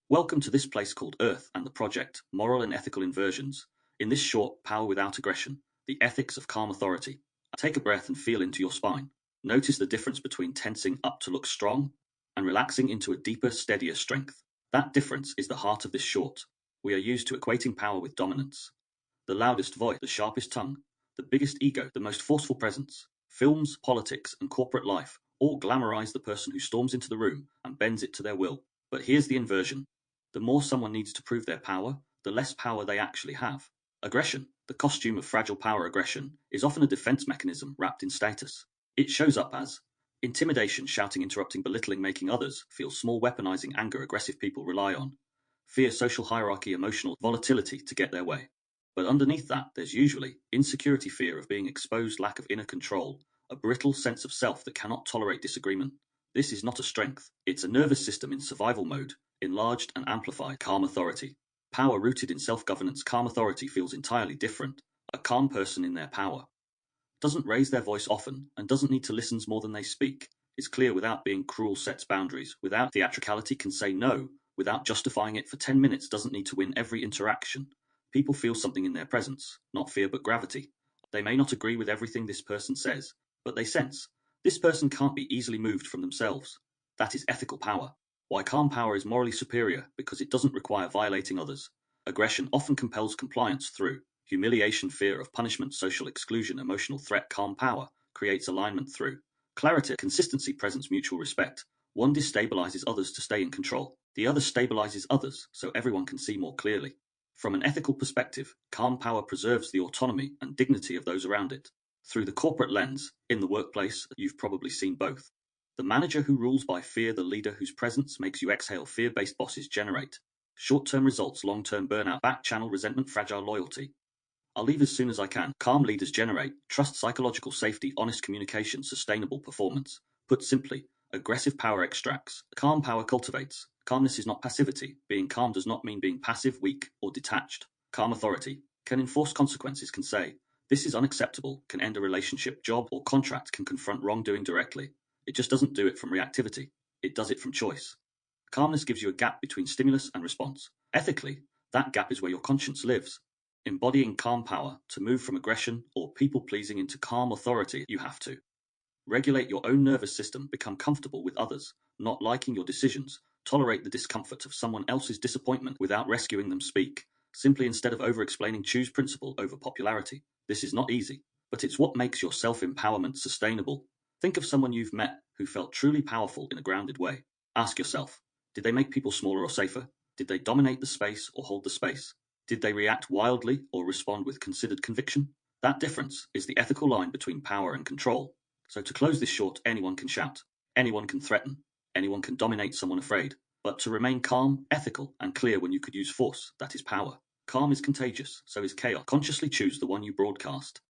Welcome to this place called Earth and the project, Moral and Ethical Inversions. In this short Power Without Aggression, the ethics of calm authority. Take a breath and feel into your spine. Notice the difference between tensing up to look strong and relaxing into a deeper, steadier strength. That difference is the heart of this short. We are used to equating power with dominance. The loudest voice, the sharpest tongue, the biggest ego, the most forceful presence. Films, politics, and corporate life all glamorize the person who storms into the room and bends it to their will. But here's the inversion. The more someone needs to prove their power, the less power they actually have. Aggression, the costume of fragile power aggression, is often a defense mechanism wrapped in status. It shows up as intimidation, shouting, interrupting, belittling, making others feel small, weaponizing anger aggressive people rely on, fear, social hierarchy, emotional volatility to get their way. But underneath that, there's usually insecurity, fear of being exposed, lack of inner control, a brittle sense of self that cannot tolerate disagreement. This is not a strength, it's a nervous system in survival mode, enlarged and amplified. Calm authority. Power rooted in self governance. Calm authority feels entirely different. A calm person in their power doesn't raise their voice often and doesn't need to listen more than they speak. Is clear without being cruel, sets boundaries, without theatricality, can say no, without justifying it for 10 minutes, doesn't need to win every interaction. People feel something in their presence, not fear but gravity. They may not agree with everything this person says, but they sense this person can't be easily moved from themselves. That is ethical power. Why calm power is morally superior? Because it doesn't require violating others. Aggression often compels compliance through humiliation, fear of punishment, social exclusion, emotional threat. Calm power creates alignment through clarity, consistency, presence, mutual respect. One destabilizes others to stay in control. The other stabilizes others so everyone can see more clearly. From an ethical perspective, calm power preserves the autonomy and dignity of those around it. Through the corporate lens, in the workplace, you've probably seen both. The manager who rules by fear, the leader whose presence makes you exhale. Fear-based bosses generate short-term results, long-term burnout, back channel resentment, fragile loyalty. I'll leave as soon as I can. Calm leaders generate trust, psychological safety, honest communication, sustainable performance. Put simply, aggressive power extracts, calm power cultivates. Calmness is not passivity. Being calm does not mean being passive, weak, or detached. Calm authority can enforce consequences, can say, this is unacceptable, can end a relationship, job, or contract, can confront wrongdoing directly. It just doesn't do it from reactivity. It does it from choice. Calmness gives you a gap between stimulus and response. Ethically, that gap is where your conscience lives. Embodying calm power, to move from aggression or people pleasing into calm authority, you have to regulate your own nervous system, become comfortable with others, not liking your decisions, tolerate the discomfort of someone else's disappointment without rescuing them, speak simply instead of over explaining, choose principle over popularity. This is not easy, but it's what makes your self empowerment sustainable. Think of someone you've met who felt truly powerful in a grounded way. Ask yourself, did they make people smaller or safer? Did they dominate the space or hold the space? Did they react wildly or respond with considered conviction? That difference is the ethical line between power and control. So to close this short, anyone can shout, anyone can threaten, anyone can dominate someone afraid. But to remain calm, ethical, and clear when you could use force, that is power. Calm is contagious, so is chaos. Consciously choose the one you broadcast.